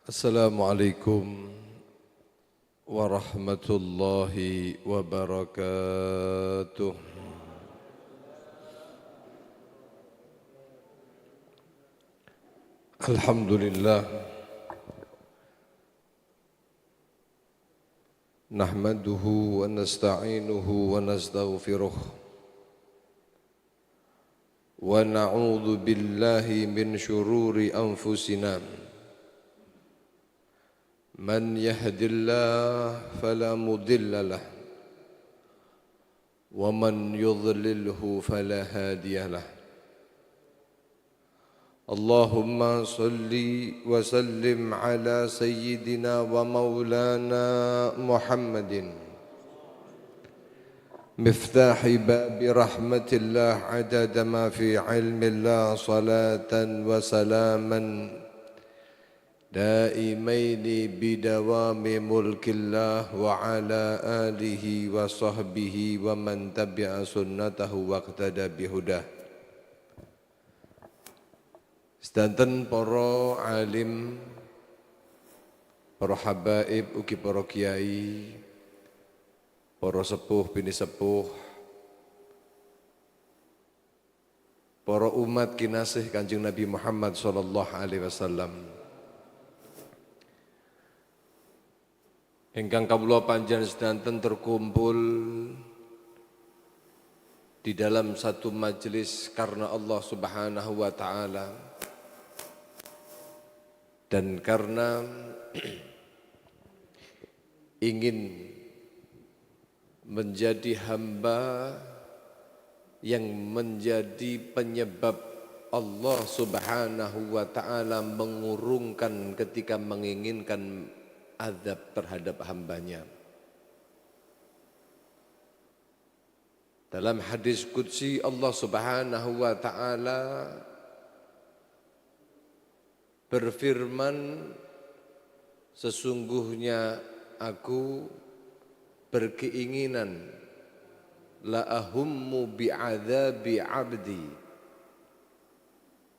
Assalamualaikum warahmatullahi wabarakatuh. Alhamdulillah nahmaduhu wa nasta'inuhu wa nastaghfiruh wa na'udzu billahi min syururi anfusina. من يهد الله فلا مضل له ومن يضلله فلا هادي له اللهم صل وسلم على سيدنا ومولانا محمد مفتاح باب رحمة الله عدد ما في علم الله صلاة وسلاما دائمين بدوام ملك الله وعلى آله وصحبه ومن تبع سنته واقتدى بهداه. Sedanten para alim, para habaib, ugi para kiai, para sepuh bini sepuh, para umat kinasih Kanjeng Nabi Muhammad sallallahu alaihi wasallam. Ingkang kawula panjenengan sedanten terkumpul di dalam satu majelis karena Allah Subhanahu wa taala dan karena ingin menjadi hamba yang menjadi penyebab Allah Subhanahu wa taala mengurungkan ketika menginginkan azab terhadap hambanya. Dalam hadis qudsi Allah Subhanahu wa taala berfirman, sesungguhnya aku berkeinginan la ahummu bi'adzabi 'abdi,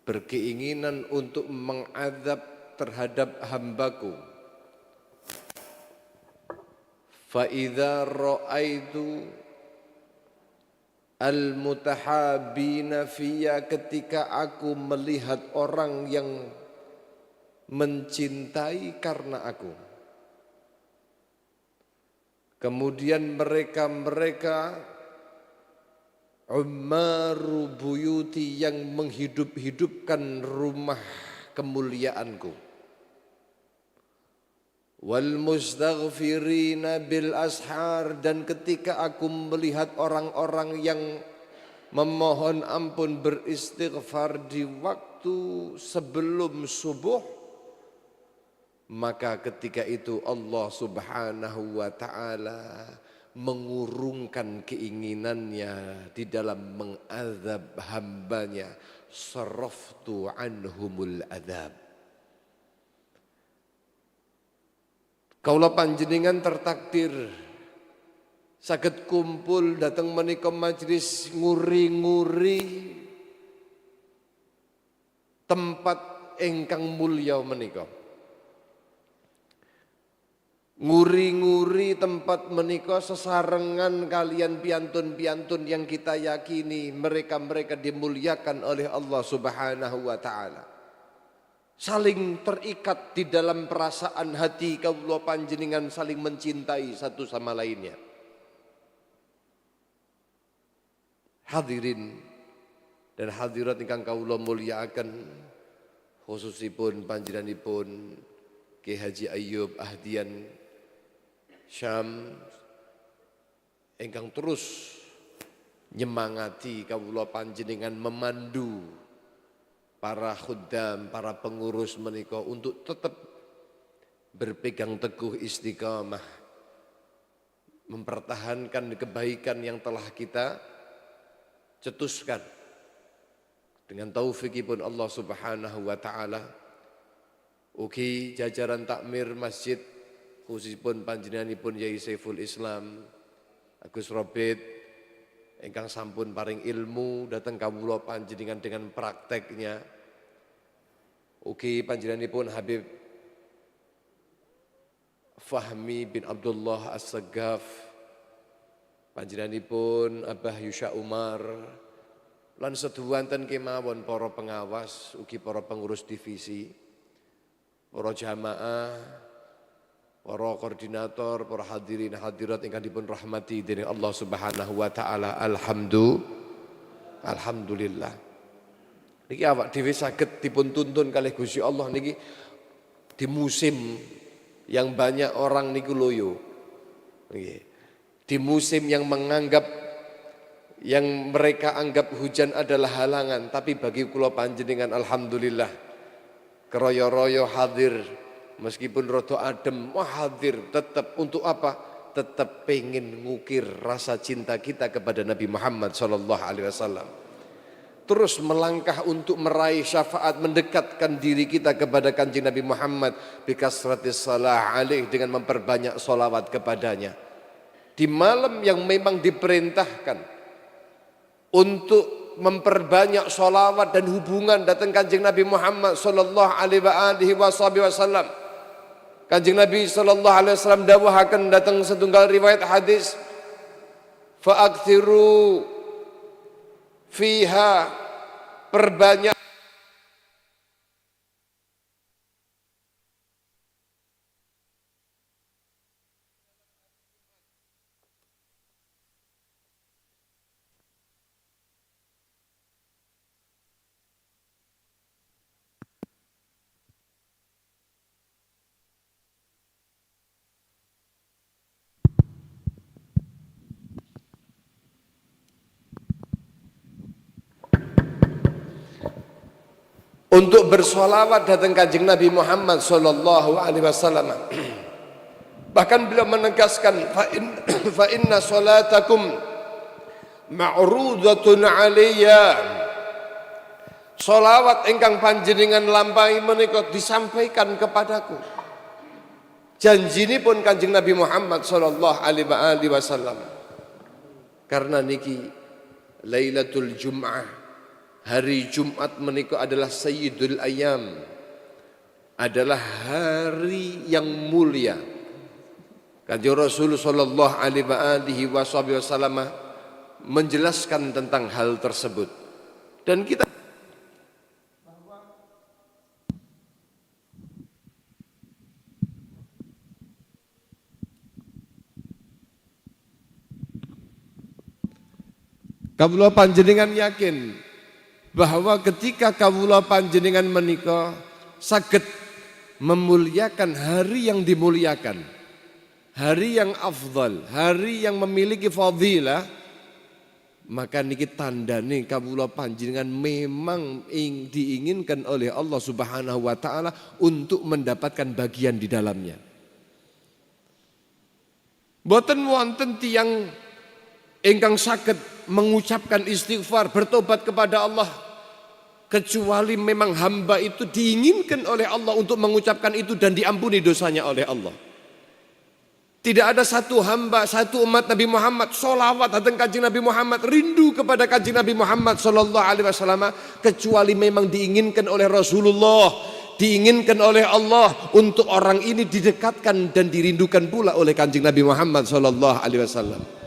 berkeinginan untuk mengazab terhadap hambaku. فَإِذَا رَأَيْتُ al-mutahabina fiyya, ketika aku melihat orang yang mencintai karena aku, kemudian mereka ummaru buyuti, yang menghidup-hidupkan rumah kemuliaanku, wal mustaghfirina bil ashar, dan ketika aku melihat orang-orang yang memohon ampun beristighfar di waktu sebelum subuh, maka ketika itu Allah Subhanahu wa taala mengurungkan keinginannya di dalam mengazab hambanya. Saraftu anhumul adzab. Kaula panjenengan tertakdir saged kumpul dateng menika majelis nguri-nguri tempat ingkang mulya menika. Nguri-nguri tempat menika sesarengan kalian piantun-piantun yang kita yakini mereka-mereka dimuliakan oleh Allah Subhanahu wa taala. Saling terikat di dalam perasaan hati kawula panjenengan, saling mencintai satu sama lainnya. Hadirin dan hadirat ingkang kawula mulyakaken, khususipun panjenenganipun Ki Haji Ayyub Ahdian Syam ingkang terus nyemangati kawula panjenengan, memandu para khuddam, para pengurus menika untuk tetap berpegang teguh istiqamah, mempertahankan kebaikan yang telah kita cetuskan dengan taufikipun Allah Subhanahu wa taala. Ugi jajaran takmir masjid, khususipun panjenenganipun Yai Saiful Islam Agus Robit ingkang sampun paring ilmu dhateng kawula panjenengan dengan prakteknya. Ugi panjenenganipun Habib Fahmi bin Abdullah As-Saggaf, panjenenganipun Abah Yusya Umar, lan seduhanten kemawon para pengawas, ugi para pengurus divisi, para jamaah, para koordinator, para hadirin hadirat ingkang dipun rahmati dening Allah Subhanahu wa taala. Alhamdulillah. Niki awak dhewe saged dipun tuntun kalih Gusti Allah niki di musim yang banyak orang niku loyo. Nggih. Di musim yang mereka anggap hujan adalah halangan, tapi bagi kula panjenengan alhamdulillah keroyo-royo hadir, meskipun rodo adem hadir tetap untuk apa? Tetap pengen ngukir rasa cinta kita kepada Nabi Muhammad sallallahu alaihi wasallam. Terus melangkah untuk meraih syafaat, mendekatkan diri kita kepada kanjeng Nabi Muhammad bikasratis salah alaih, dengan memperbanyak solawat kepadanya. Di malam yang memang diperintahkan untuk memperbanyak solawat dan hubungan datang kanjeng Nabi Muhammad sallallahu alaihi wasallam. Kanjeng Nabi sallallahu alaihi wasallam dawuhaken datang setunggal riwayat hadis, fa'aktsiru fiha, perbanyak untuk bersolawat datang kanjeng Nabi Muhammad sallallahu alaihi wasallam. Bahkan beliau menegaskan, fa inna salatakum ma'rudatun alayya. Solawat ingkang panjenengan lampahi menika disampaikan kepadaku. Janjinipun kanjeng Nabi Muhammad sallallahu alaihi wasallam. Karena niki Lailatul Jum'ah, hari Jumat menika adalah Sayyidul Ayyam, adalah hari yang mulia. Kanjeng Rasul sallallahu alaihi wasallam menjelaskan tentang hal tersebut. Dan kita kawula panjenengan yakin bahwa ketika kawula panjenengan menika saged memuliakan hari yang dimuliakan, hari yang afdal, hari yang memiliki fadilah, maka niki tandane kawula panjenengan memang diinginkan oleh Allah Subhanahu wa taala untuk mendapatkan bagian di dalamnya. Boten wonten tiyang ingkang saged mengucapkan istighfar, bertobat kepada Allah, kecuali memang hamba itu diinginkan oleh Allah untuk mengucapkan itu dan diampuni dosanya oleh Allah. Tidak ada satu hamba, satu umat Nabi Muhammad solawat datang kanjeng Nabi Muhammad, rindu kepada kanjeng Nabi Muhammad sallallahu alaihi wasallam, kecuali memang diinginkan oleh Rasulullah, diinginkan oleh Allah untuk orang ini didekatkan dan dirindukan pula oleh kanjeng Nabi Muhammad sallallahu alaihi wasallam.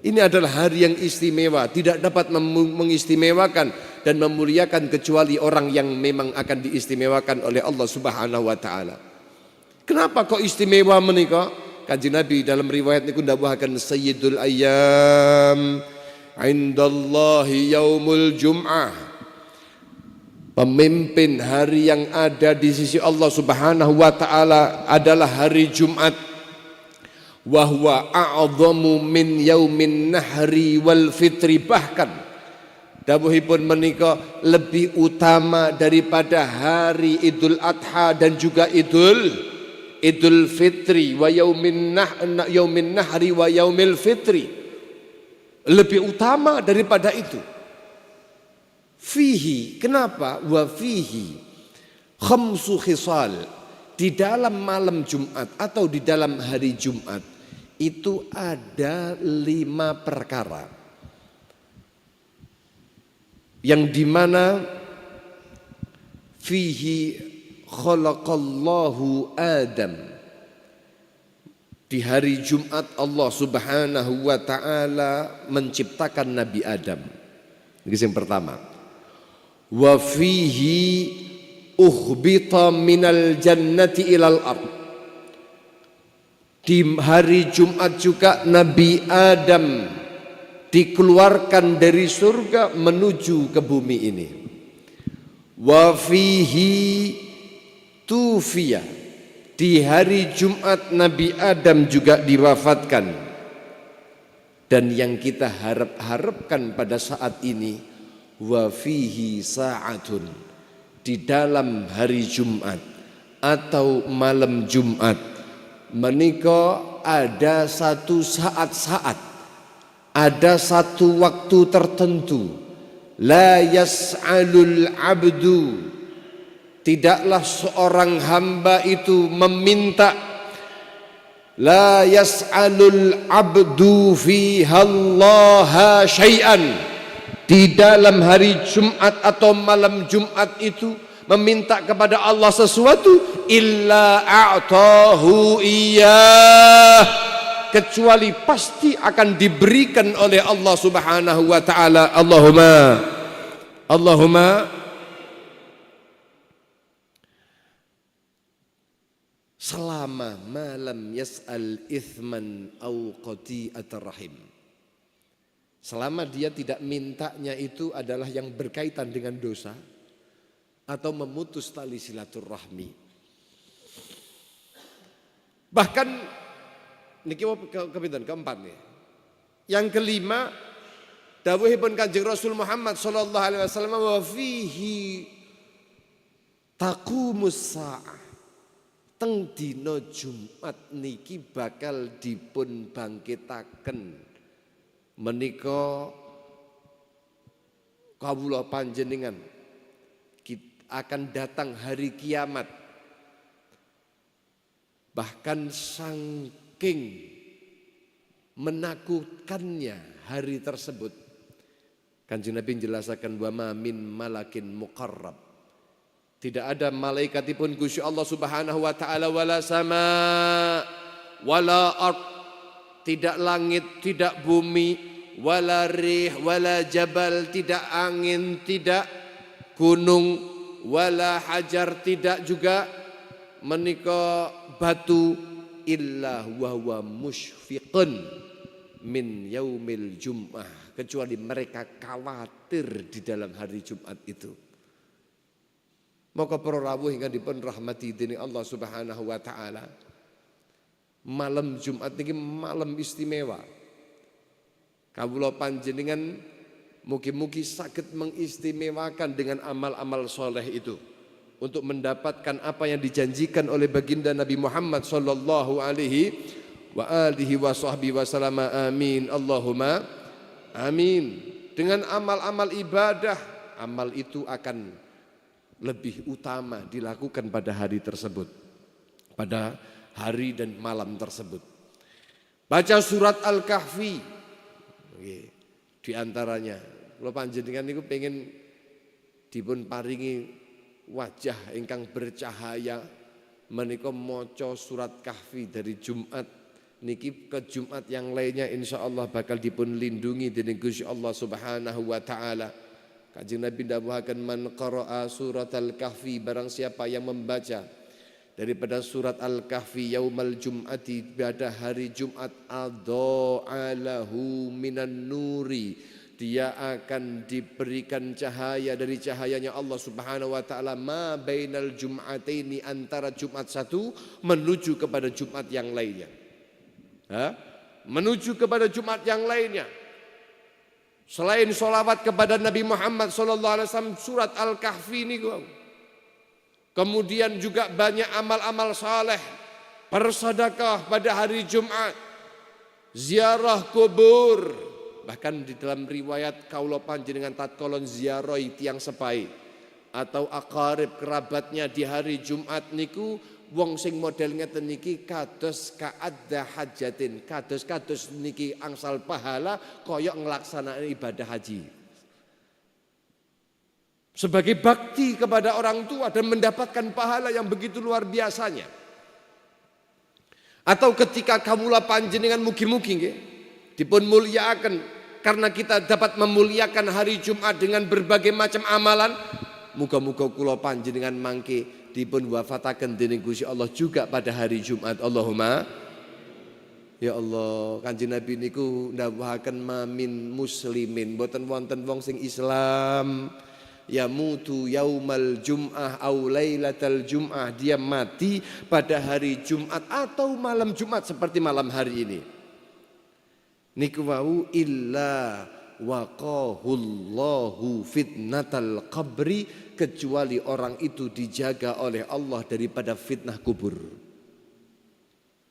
Ini adalah hari yang istimewa, tidak dapat mengistimewakan dan memuliakan kecuali orang yang memang akan diistimewakan oleh Allah Subhanahu wa taala. Kenapa kok istimewa menika? Kanjeng Nabi dalam riwayat niku ndawuhaken Sayyidul Ayyam indallahi yaumul Jum'ah. Pemimpin hari yang ada di sisi Allah Subhanahu wa taala adalah hari Jumat. Wa huwa a'dhamu min yaumin nahri wal fitri, bahkan dawuhipun menika lebih utama daripada hari Idul Adha dan juga Idul Fitri, wa yaumin nahri wa yaumil fitri, lebih utama daripada itu. Fihi, kenapa? Wa fihi khamsu khisal, di dalam malam Jumat atau di dalam hari Jumat itu ada 5 perkara yang dimana fihi khalaqallahu Adam, Di hari Jumat Allah Subhanahu wa taala menciptakan Nabi Adam. Ini yang pertama. Wa fihi uhbita minal jannati ilal ard. Di hari Jumat juga Nabi Adam dikeluarkan dari surga menuju ke bumi ini. Wa fihi tufiya. Di hari Jumat Nabi Adam juga diwafatkan. Dan yang kita harapkan pada saat ini, wa fihi sa'atun, di dalam hari Jumat atau malam Jumat menika ada satu saat-saat, ada satu waktu tertentu, la yas'alul abdu, tidaklah seorang hamba itu meminta, la yas'alul abdu fiha Allah syai'an, di dalam hari Jumat atau malam Jumat itu meminta kepada Allah sesuatu, illa a'tahu iyyah, kecuali pasti akan diberikan oleh Allah Subhanahu wa taala. Allahumma selama malam yas'al ithman au qati'atar rahim, selama dia tidak mintanya itu adalah yang berkaitan dengan dosa atau memutus tali silaturahmi. Bahkan niki kepinten keempat nih. Yang kelima, dawuhipun Kanjeng Rasul Muhammad sallallahu alaihi wasallam, wa fihi taqumus saah. Teng dina Jumat niki bakal dipun bangkitaken menika kawula panjenengan, akan datang hari kiamat. Bahkan saking menakutkannya hari tersebut, Kanjeng Nabi menjelaskan, wa ma min malakin muqarrab, tidak ada malaikatipun Gusti Allah Subhanahu wa taala, wala sama wala ard, tidak langit, tidak bumi, wala rih, wala jabal, tidak angin, tidak gunung, wala hajar, tidak juga menika batu, illa wa huwa musyfiqun min yaumil jum'ah, kecuali mereka khawatir di dalam hari Jumat itu. Maka para rawuh ingkang dipun rahmati dening Allah Subhanahu wa taala, malam Jumat niki malam istimewa. Kawula panjenengan mugi-mugi saged mengistimewakan dengan amal-amal soleh itu untuk mendapatkan apa yang dijanjikan oleh baginda Nabi Muhammad sallallahu alaihi wa alihi wa sahbihi wasallam. Amin Allahumma amin. Dengan amal-amal ibadah, amal itu akan lebih utama dilakukan pada hari tersebut, pada hari dan malam tersebut. Baca surat Al-Kahfi, di antaranya kalau panjenengan niku pengen dipun paringi wajah ingkang bercahaya, menika maca surat Kahfi dari Jumat niki ke Jumat yang lainnya, insyaallah bakal dipun lindungi dening Gusti Allah Subhanahu wa taala. Kanjeng Nabi dawuhaken, man qara'a surat Al-Kahfi, barang siapa yang membaca daripada surat Al-Kahfi yaumal jum'ati, pada hari Jumat, adha'alahu minan nuri, dia akan diberikan cahaya dari cahayanya Allah Subhanahu wa taala, ma bainal jum'ataini, antara Jumat satu menuju kepada Jumat yang lainnya. Menuju kepada Jumat yang lainnya. Selain sholawat kepada Nabi Muhammad SAW, surat Al-Kahfi ini, kemudian juga banyak amal-amal saleh, bersedekah pada hari Jumat, ziarah kubur. Bahkan di dalam riwayat kaula panjenengan tatkolon ziarahi tiang sepai atau aqarib kerabatnya di hari Jumat niku, wong sing model ngeten niki kados ka'adda hajatin, kados niki angsal pahala koyok ngelaksanaan ibadah haji. Sebagai bakti kepada orang tua dan mendapatkan pahala yang begitu luar biasanya. Atau ketika kawula panjenengan mugi-mugi nggih dipun mulyakaken karena kita dapat memuliakan hari Jumat dengan berbagai macam amalan, muga-muga kula panjenengan mangke dipun wafataken dening Gusti Allah juga pada hari Jumat. Allahumma ya Allah, Kanjeng Nabi niku ndawuhaken mamin muslimin, boten wonten wong sing Islam ya mutu yaumal jum'ah au lailatal jum'ah, dia mati pada hari Jumat atau malam Jumat seperti malam hari ini. Niku wau illa waqahullahu fitnatal qabri, kecuali orang itu dijaga oleh Allah daripada fitnah kubur.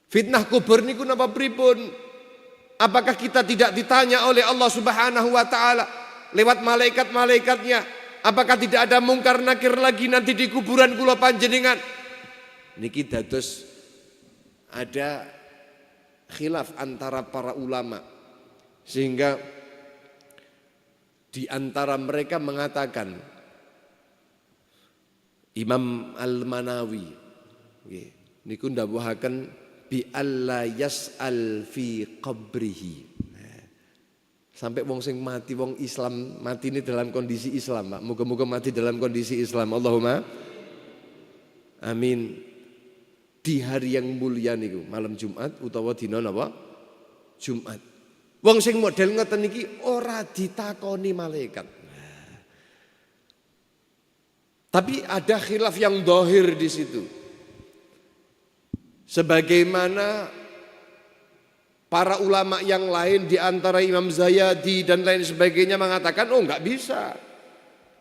Fitnah kubur niku napa pripun? Apakah kita tidak ditanya oleh Allah Subhanahu wa taala lewat malaikat-malaikatnya? Apakah tidak ada mungkar nakir lagi nanti di kuburan kula panjenengan? Niki dados ada khilaf antara para ulama, sehingga di antara mereka mengatakan, Imam Al-Manawi niku ndawuhaken bi alla yas'al fi qabrihi. Sampai wong sing mati, wong Islam mati ini dalam kondisi Islam, Pak. Moga-moga mati dalam kondisi Islam. Allahumma amin. Di hari yang mulia niku, malam Jumat utawa dina napa? Jumat. Wong sing model ngoten niki ora ditakoni malaikat. Tapi ada khilaf yang zahir di situ. Sebagaimana para ulama yang lain di antara Imam Zayadi dan lain sebagainya mengatakan, oh enggak bisa.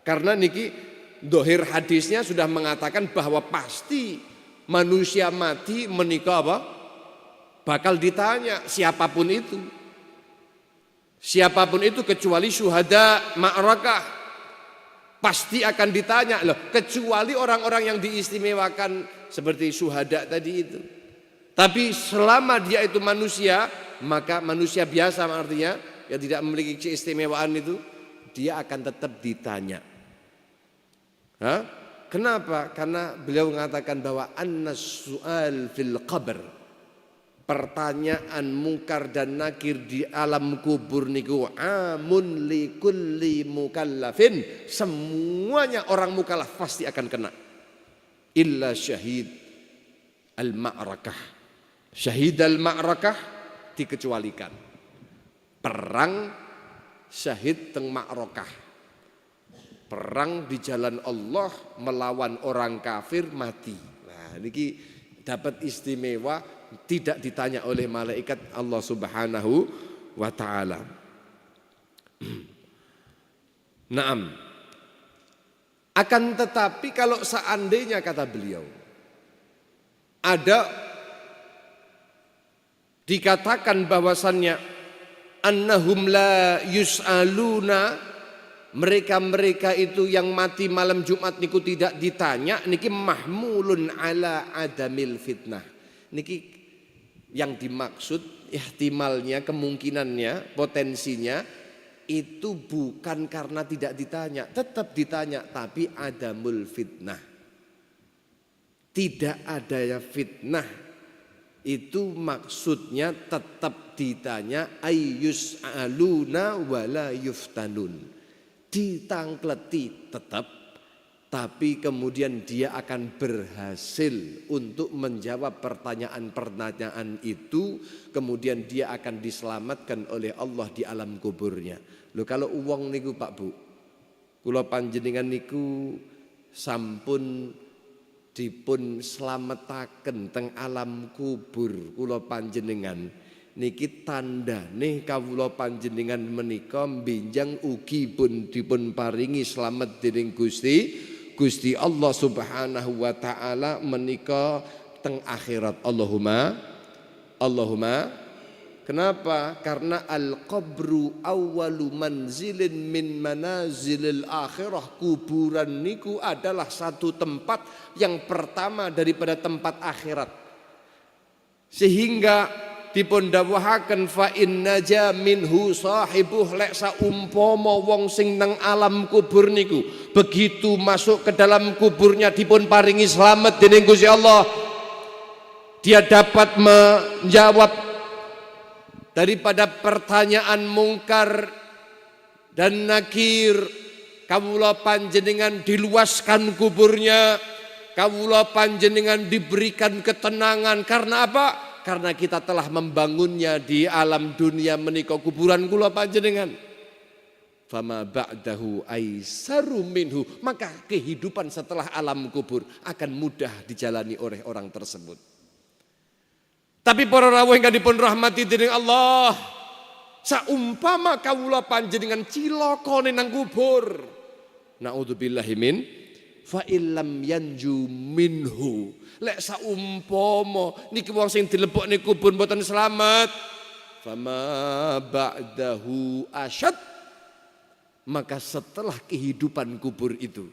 Karena niki dohir hadisnya sudah mengatakan bahwa pasti manusia mati menikah apa? Bakal ditanya siapapun itu. Siapapun itu kecuali syuhada ma'rakah. Pasti akan ditanya loh, kecuali orang-orang yang diistimewakan seperti syuhada tadi itu. Tapi selama dia itu manusia, maka manusia biasa artinya yang tidak memiliki keistimewaan itu, dia akan tetap ditanya. Hah? Kenapa? Karena beliau mengatakan bahwa annas su'al fil qabr, pertanyaan mungkar dan nakir di alam kubur niku amun li kulli mukallafin, semuanya orang mukallaf pasti akan kena. Illa syahid al-ma'rakah. Syahid al-ma'rakah dikecualikan. Perang syahid teng ma'rakah. Perang di jalan Allah melawan orang kafir mati. Nah, niki dapat istimewa tidak ditanya oleh malaikat Allah Subhanahu wa taala. Naam. Akan tetapi kalau seandainya kata beliau ada dikatakan bahwasannya annahum la yus'aluna, mereka-mereka itu yang mati malam Jumat niku tidak ditanya, niki mahmulun ala adamil fitnah. Niki yang dimaksud ihtimalnya, kemungkinannya, potensinya itu bukan karena tidak ditanya, tetap ditanya, tapi adamul fitnah. Tidak adanya fitnah. Itu maksudnya tetap ditanya ayyus aluna wala yuftanun, ditangkleti tetap, tapi kemudian dia akan berhasil untuk menjawab pertanyaan-pertanyaan itu, kemudian dia akan diselamatkan oleh Allah di alam kuburnya. Loh, kalau uang niku Pak Bu, kula panjenengan niku sampun dipun slametaken teng alam kubur kula panjenengan niki tandane kawula panjenengan menika benjang ugi pun dipun paringi slamet dening Gusti Allah Subhanahu wa taala menika teng akhirat. Allahumma kenapa? Karena al-qabru awwalu manzilin min manazilil akhirah. Kuburan niku adalah satu tempat yang pertama daripada tempat akhirat. Sehingga dipun dawuhaken fa innaja minhu sahibuh, lek saumpama wong sing nang alam kubur niku begitu masuk ke dalam kuburnya dipun paringi slamet dening Gusti Allah, dia dapat menjawab daripada pertanyaan mungkar dan nakir. Kawula panjenengan diluaskan kuburnya, kawula panjenengan diberikan ketenangan. Karena apa? Karena kita telah membangunnya di alam dunia menika kuburan kula panjenengan. Fama ba'dahu aisaru minhu, maka kehidupan setelah alam kubur akan mudah dijalani oleh orang tersebut. Tapi para rawuh ingkang dipun rahmati dening Allah, saumpama kawula panjenengan cilaka nang kubur, naudzubillahi min fa illam yanju minhu, lek saumpama niki wong sing dilebokne kubur mboten selamat, fama ba'dahu asyad, maka setelah kehidupan kubur itu,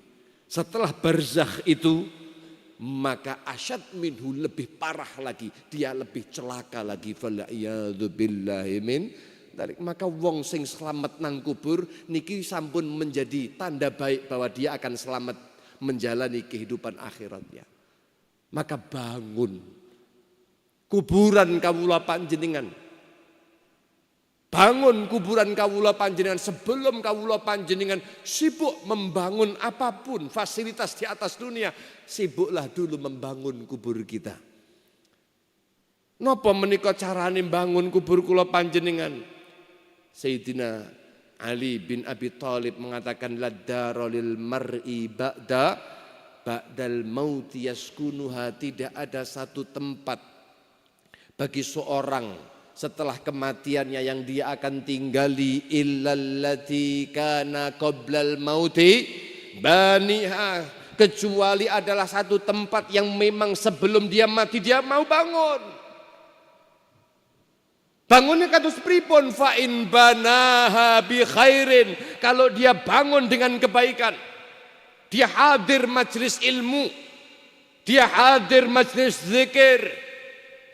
setelah barzakh itu, maka asyad minhu, lebih parah lagi, dia lebih celaka lagi. Fala'iyadzubillahi min dzalik. Maka wong sing selamat nang kubur niki sampun menjadi tanda baik bahwa dia akan selamat menjalani kehidupan akhiratnya. Maka bangun kuburan kawula panjenengan, bangun kuburan kawula panjenengan sebelum kawula panjenengan sibuk membangun apapun fasilitas di atas dunia. Sibuklah dulu membangun kubur kita. Napa menika carane bangun kubur kula panjenengan? Sayyidina Ali bin Abi Thalib mengatakan la daralil mar'i ba'dal maut yaskunuha, tidak ada satu tempat bagi seorang setelah kematiannya yang dia akan tinggali illallati kana qoblal mauti baniha, kecuali adalah satu tempat yang memang sebelum dia mati dia mau bangun. Bangunnya kados pripun? Fa in banaha bi khairin, kalau dia bangun dengan kebaikan, dia hadir majelis ilmu, dia hadir majelis zikir,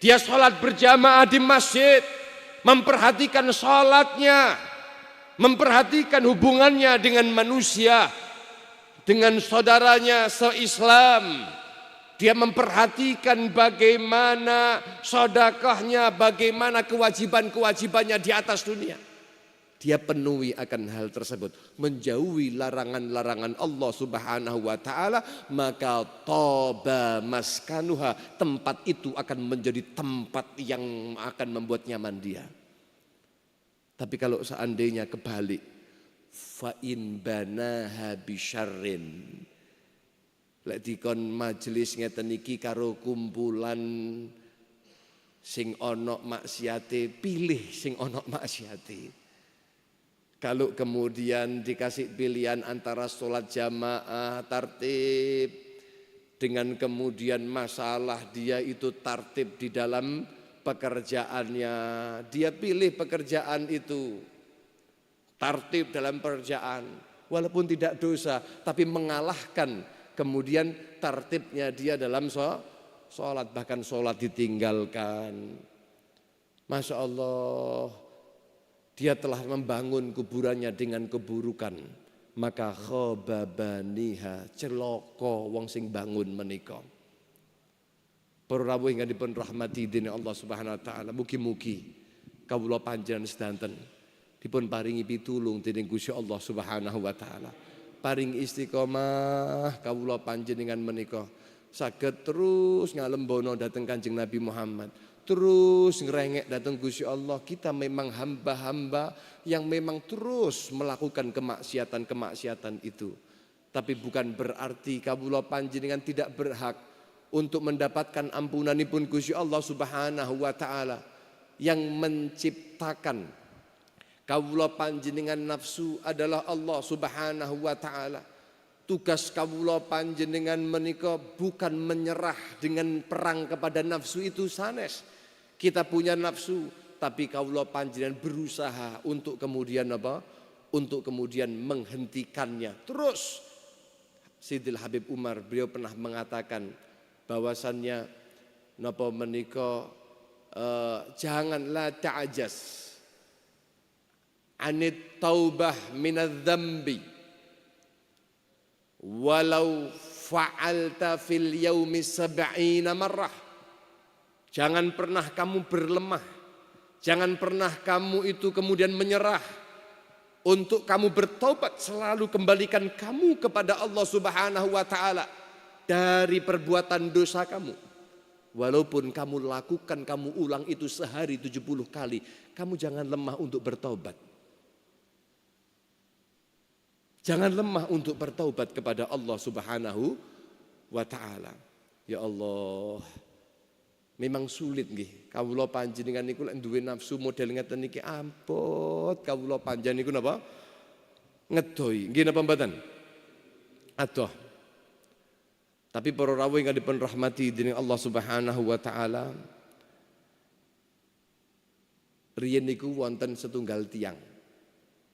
dia sholat berjamaah di masjid, memperhatikan sholatnya, memperhatikan hubungannya dengan manusia, dengan saudaranya se-Islam. Dia memperhatikan bagaimana sedekahnya, bagaimana kewajiban-kewajibannya di atas dunia. Dia penuhi akan hal tersebut, menjauhi larangan-larangan Allah Subhanahu wa taala, maka toba maskanuha, tempat itu akan menjadi tempat yang akan membuat nyaman dia. Tapi kalau seandainya kebalik, fa in banaha bisyarrin, lek dikon majelis ngeten iki karo kumpulan sing ana maksiate, pilih sing ana maksiate. Kalau kemudian dikasih pilihan antara sholat jamaah tartib dengan kemudian masalah dia itu tartib di dalam pekerjaannya, dia pilih pekerjaan itu, tartib dalam pekerjaan, walaupun tidak dosa tapi mengalahkan kemudian tartibnya dia dalam sholat, bahkan sholat ditinggalkan. Masya Allah, dia telah membangun kuburannya dengan keburukan. Maka khobabaniha, celoko wong sing bangun menika. Para rawuh ingkang dipun rahmati dening Allah Subhanahu wa taala, mugi-mugi kawula panjenengan sedanten dipun paringi pitulung dening Gusti Allah Subhanahu wa taala. Paring istiqomah kawula panjenengan menika saged terus ngalembono dhateng Kanjeng Nabi Muhammad, terus ngrengek dhateng Gusti Allah. Kita memang hamba-hamba yang memang terus melakukan kemaksiatan-kemaksiatan itu. Tapi bukan berarti kawula panjenengan tidak berhak untuk mendapatkan ampunanipun Gusti Allah Subhanahu wa taala yang menciptakan kawula panjenengan nafsu adalah Allah Subhanahu wa taala. Tugas kawula panjenengan menika bukan menyerah dengan perang kepada nafsu itu sanes. Kita punya nafsu, tapi kawula panjenengan berusaha untuk kemudian apa? Untuk kemudian menghentikannya. Terus Sidil Habib Umar beliau pernah mengatakan bahwasannya napa menika janganlah ta'ajaz anit taubah minadz dzambi walau fa'alta fil yaumi 70 marrah. Jangan pernah kamu berlemah. Jangan pernah kamu itu kemudian menyerah. Untuk kamu bertobat, selalu kembalikan kamu kepada Allah Subhanahu wa ta'ala dari perbuatan dosa kamu. Walaupun kamu lakukan, kamu ulang itu sehari 70 kali, kamu jangan lemah untuk bertobat. Jangan lemah untuk bertobat kepada Allah Subhanahu wa ta'ala. Ya Allah, memang sulit nggih. Kawula panjenengan niku lek duwe nafsu model ngeten niki ampun, kawula panjenengan niku napa? Ngedoi. Nggih napa mboten? Adoh. Tapi para rawuh ingkang dipun rahmati dening Allah Subhanahu wa taala, riyen niku wonten setunggal tiang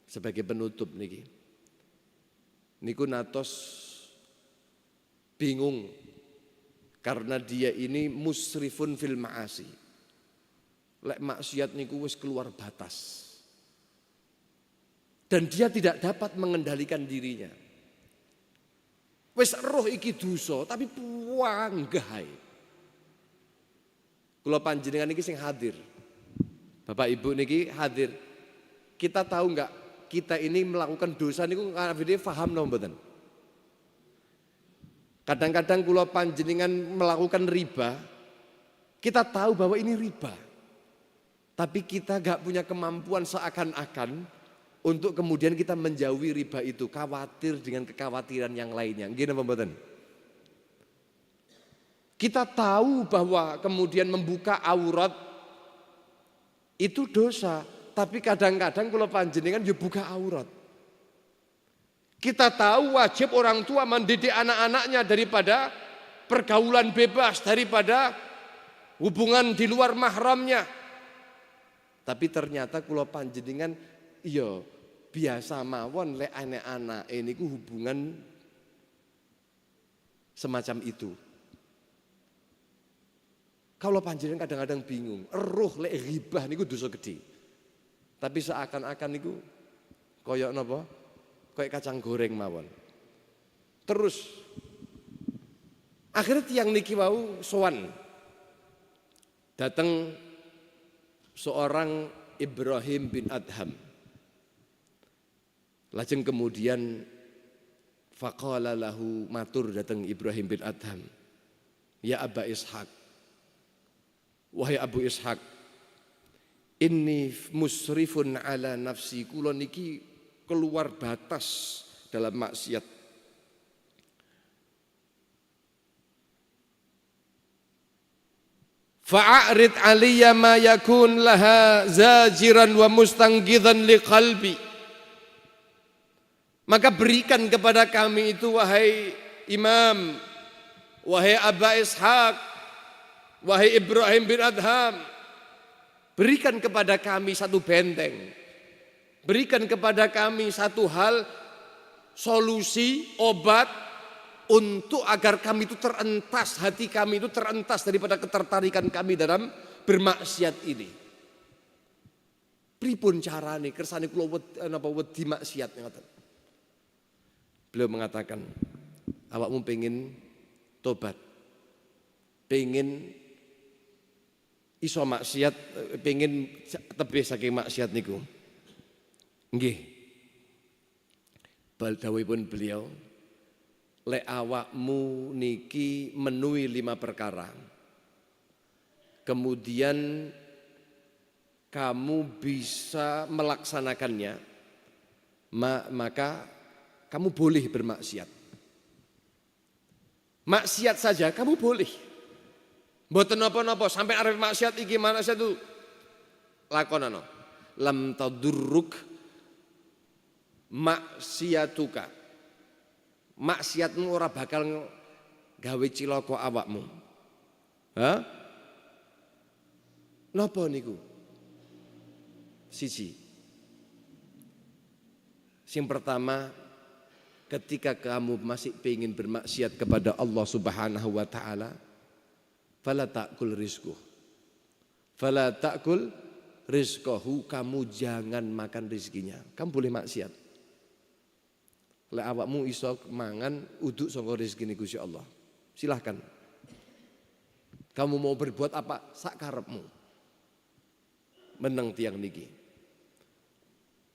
sebagai penutup niki. Niku natos bingung karena dia ini musrifun fil ma'asi. Lek maksiat niku wis keluar batas. Dan dia tidak dapat mengendalikan dirinya. Wis roh iki dosa tapi puanggahe. Kula panjenengan niki sing hadir. Bapak Ibu niki hadir. Kita tahu enggak kita ini melakukan dosa niku kabeh paham napa mboten? Kadang-kadang kula panjenengan melakukan riba, kita tahu bahwa ini riba. Tapi kita gak punya kemampuan seakan-akan untuk kemudian kita menjauhi riba itu, khawatir dengan kekhawatiran yang lainnya. Nggih napa mboten? Kita tahu bahwa kemudian membuka aurat itu dosa, tapi kadang-kadang kula panjenengan ya buka aurat. Kita tahu wajib orang tua mendidik anak-anaknya daripada pergaulan bebas, daripada hubungan di luar mahramnya. Tapi ternyata kula panjenengan iya biasa mawon lek anak-anak ini ku hubungan semacam itu. Kalau panjenengan kadang-kadang bingung, eruh lek ghibah niku dosa gede. Tapi seakan-akan niku koyok napa? Kayak kacang goreng mawon. Terus akhirnya tiang niki wau sowan. Datang seorang Ibrahim bin Adham. Lajeng kemudian faqala lahu matur datang Ibrahim bin Adham. Ya Aba Ishaq. Wahai Abu Ishaq. Inni musrifun ala nafsi, kula niki keluar batas dalam maksiat. Fa'arid aliyya ma yakun laha zajiran wa mustanghidhan liqalbi. Maka berikan kepada kami itu wahai Imam, wahai Aba Ishaq, wahai Ibrahim bin Adham, berikan kepada kami satu benteng. Berikan kepada kami satu hal, solusi, obat, untuk agar kami itu terentas, hati kami itu terentas daripada ketertarikan kami dalam bermaksiat ini. Pripun carane kersane kula wedi maksiat ngoten. Beliau mengatakan, awakmu pengen tobat, pengen iso maksiat, pengen tebih saking maksiat niku. Nggih. Dawuhipun beliau, lek awakmu niki menuhi 5 perkara. Kemudian kamu bisa melaksanakannya, maka kamu boleh bermaksiat. Maksiat saja kamu boleh. Mboten napa-napa sampai arep maksiat iki maksiat itu lakonano. Lam tadurruk maksiatuka. Maksiatmu ora bakal gawe cilaka awakmu. Hah? Napa niku? Siji. Yang pertama, ketika kamu masih ingin bermaksiat kepada Allah Subhanahu wa taala, fala ta'kul rizquh. Fala ta'kul rizqahu, kamu jangan makan rizkinya. Kamu boleh maksiat. Lek awakmu iso mangan uduk saka rezeki Gusti Allah. Silahkan. Kamu mau berbuat apa? Sak karepmu. Meneng tiang niki.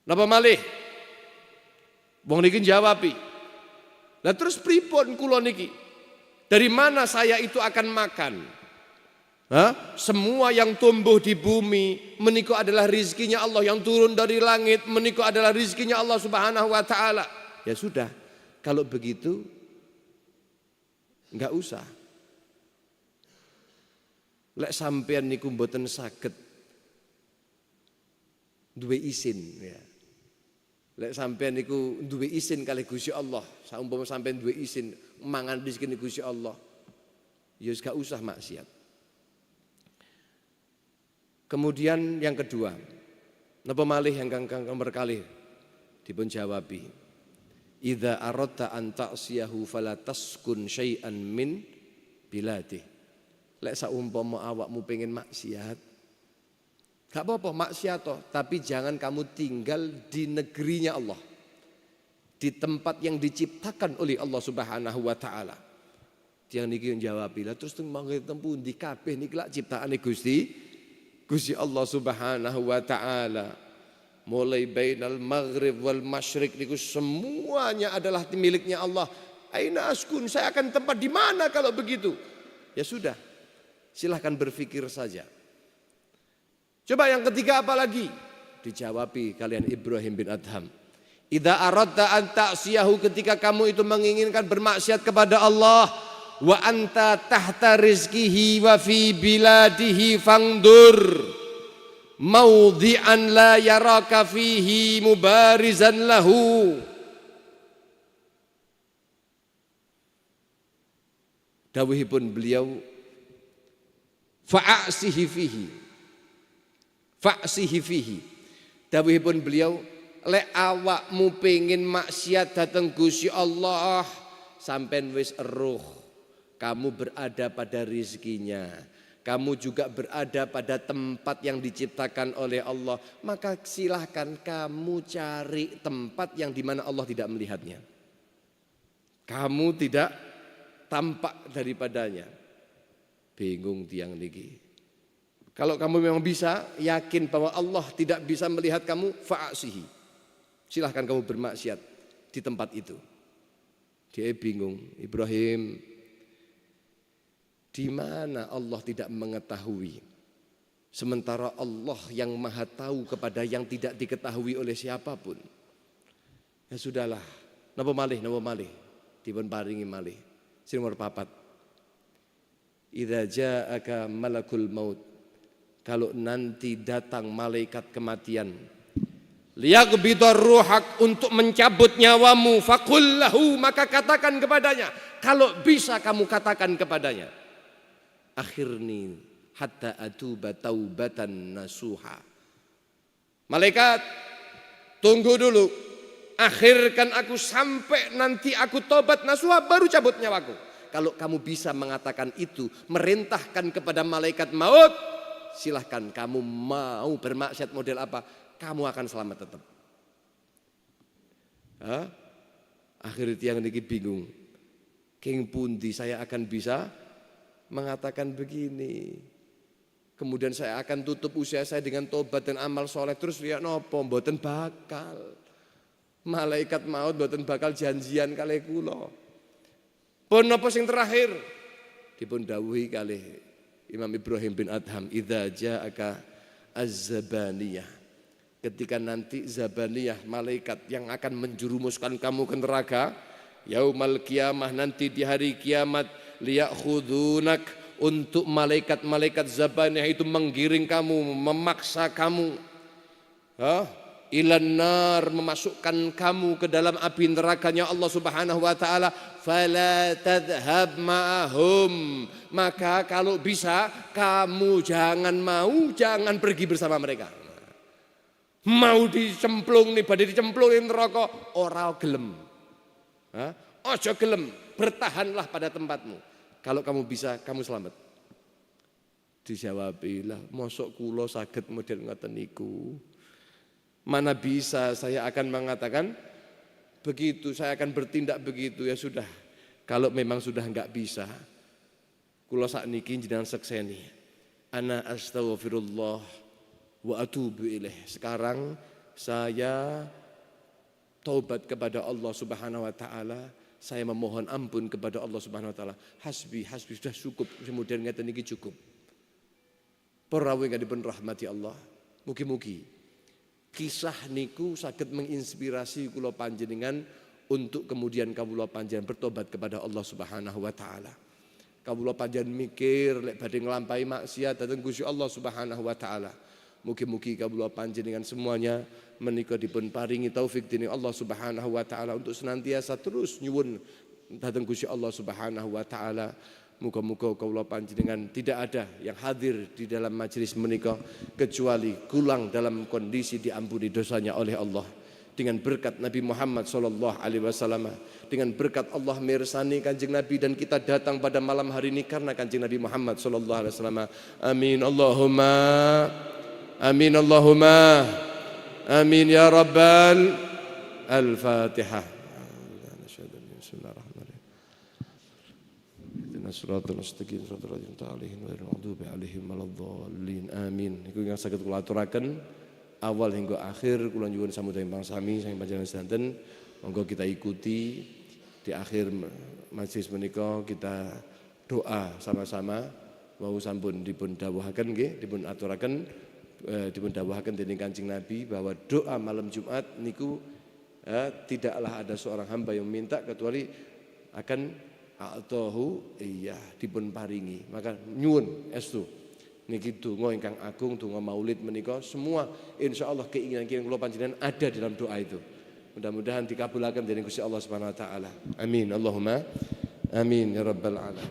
Napa malih? Wong niki jawabi. Lah terus pripun kula niki? Dari mana saya itu akan makan? Semua yang tumbuh di bumi menika adalah rizkinya Allah, yang turun dari langit menika adalah rizkinya Allah Subhanahu wa taala. Ya sudah, kalau begitu enggak usah. Lek sampean niku mboten saged duwe isin ya. Lek sampean niku duwe isin kalih Gusti Allah, saumpama sampean duwe isin mangan rezeki Gusti Allah, ya gak usah maksiat. Kemudian yang kedua, napa malih yang kang berkali dipun jawabi. Idza aradta an ta'siyahu fala taskun syai'an min biladih. Lek saumpama awakmu pengen maksiat, gak apa-apa maksiat toh, tapi jangan kamu tinggal di negerinya Allah. Di tempat yang diciptakan oleh Allah Subhanahu wa taala. Yang niki jawab bila terus teng mangke tempu ndi kabeh niki lak ciptaane Gusti Allah Subhanahu wa taala. Mulai bainal maghrib wal masyriq niku semuanya adalah miliknya Allah. Aina askun, saya akan tempat di mana kalau begitu? Ya sudah. Silahkan berpikir saja. Coba yang ketiga apa lagi? Dijawabi kalian Ibrahim bin Adham. Idza aradta an ta'siyahu, ketika kamu itu menginginkan bermaksiat kepada Allah, wa anta tahta rizqihi wa fi biladihi fangdur maudhi'an la yaraka fihi mubarizan lahu. Dawuhipun beliau, fa'asihi fihi. Dawuhipun beliau, lek awakmu pengin maksiat dateng Gusti Allah, sampean wis eruh kamu berada pada rizkinya, kamu juga berada pada tempat yang diciptakan oleh Allah, maka silahkan kamu cari tempat yang dimana Allah tidak melihatnya, kamu tidak tampak daripadanya. Bingung tiang niki. Kalau kamu memang bisa yakin bahwa Allah tidak bisa melihat kamu, fa'asihi, silahkan kamu bermaksiat di tempat itu. Dia bingung, Ibrahim, di mana Allah tidak mengetahui, sementara Allah yang maha tahu kepada yang tidak diketahui oleh siapapun. Ya sudahlah, napa malih, dipun paringi malih. Sing nomor 4. Idza ja'aka malakul maut, kalau nanti datang malaikat kematian, liyaqbidar ruhak, untuk mencabut nyawamu, faqul lahu, maka katakan kepadanya, kalau bisa kamu katakan kepadanya, akhirni hatta atuba taubatan nasuha. Malaikat, tunggu dulu, akhirkan aku sampai nanti aku tobat nasuha, baru cabut nyawaku. Kalau kamu bisa mengatakan itu, merintahkan kepada malaikat maut, silahkan kamu mau bermaksiat model apa, kamu akan selamat tetap. Akhirnya tiang niki bingung, king pundi saya akan bisa mengatakan begini. Kemudian saya akan tutup usia saya dengan tobat dan amal soleh, terus ya nopo mboten bakal. Malaikat maut mboten bakal janjian kalih kula. Pun napa sing terakhir dipun dawuhi kalih Imam Ibrahim bin Adham, idza ja'aka az-zabaniyah, ketika nanti zabaniyah, malaikat yang akan menjerumuskan kamu ke neraka, yaumal qiyamah, nanti di hari kiamat, liya'khudunak, untuk malaikat-malaikat zabaniyah itu menggiring kamu, memaksa kamu ilan nar, memasukkan kamu ke dalam api nerakanya Allah Subhanahu wa taala. Fala tadhhab ma'ahum, maka kalau bisa kamu jangan pergi bersama mereka. Mau dicemplung nih, badhe dicemplung ning neraka, ora gelem. Ojo gelem, bertahanlah pada tempatmu. Kalau kamu bisa, kamu selamat. Dijawabilah, mosok kula saged model ngoten niku. Mana bisa saya akan mengatakan begitu, saya akan bertindak begitu. Ya sudah, kalau memang sudah enggak bisa, Kula sakniki jenengan sekseni. Ana astaghfirullah wa atubu ilaih. Sekarang saya taubat kepada Allah Subhanahu wa taala. Saya memohon ampun kepada Allah Subhanahu wa taala. Hasbi sudah cukup. Kemudian ngeten niki cukup. Para ingkang rahmati Allah. Mugi-mugi kisah niku saged menginspirasi kula panjenengan untuk kemudian kawula panjenengan bertobat kepada Allah Subhanahu wa taala. Kawula panjenengan mikir lek badhe nglampahi maksiat dhateng Gusti Allah Subhanahu wa taala. Mugi-mugi kawula panjenengan semuanya menika dipun paringi taufik dening Allah Subhanahu wa taala untuk senantiasa terus nyuwun dhateng Gusti Allah Subhanahu wa taala. Muga-muga kawula panjenengan tidak ada yang hadir di dalam majelis menika kecuali kulang dalam kondisi diampuni dosanya oleh Allah. Dengan berkat Nabi Muhammad sallallahu alaihi wasallam, dengan berkat Allah mirsani Kanjeng Nabi dan kita datang pada malam hari ini karena Kanjeng Nabi Muhammad sallallahu alaihi wasallam. Amin Allahumma amin Allahumma amin ya rabbal al-Fatihah. Suratul mustaqim suratul rajim ta'alihim wa irmadubi alaihim waladhdallin amin. Iku yang saged kula aturaken awal hingga akhir kula nyuwun samudaya pangsami saking panjenengan sedanten monggo kita ikuti di akhir majelis menika kita doa sama-sama wau sampun dipun dawuhaken nggih dipun aturaken dipun dawuhaken dening Kanjeng Nabi bahwa doa malam Jumat niku tidaklah ada seorang hamba yang minta kecuali akan atahu iya dipun paringi. Maka nyuwun estu niki donga ingkang agung, donga maulid menika semua insyaallah keinginan kula panjenengan ada dalam doa itu. Mudah-mudahan dikabulkan dening Gusti Allah Subhanahu wa taala. Amin Allahumma amin ya rabbal alamin.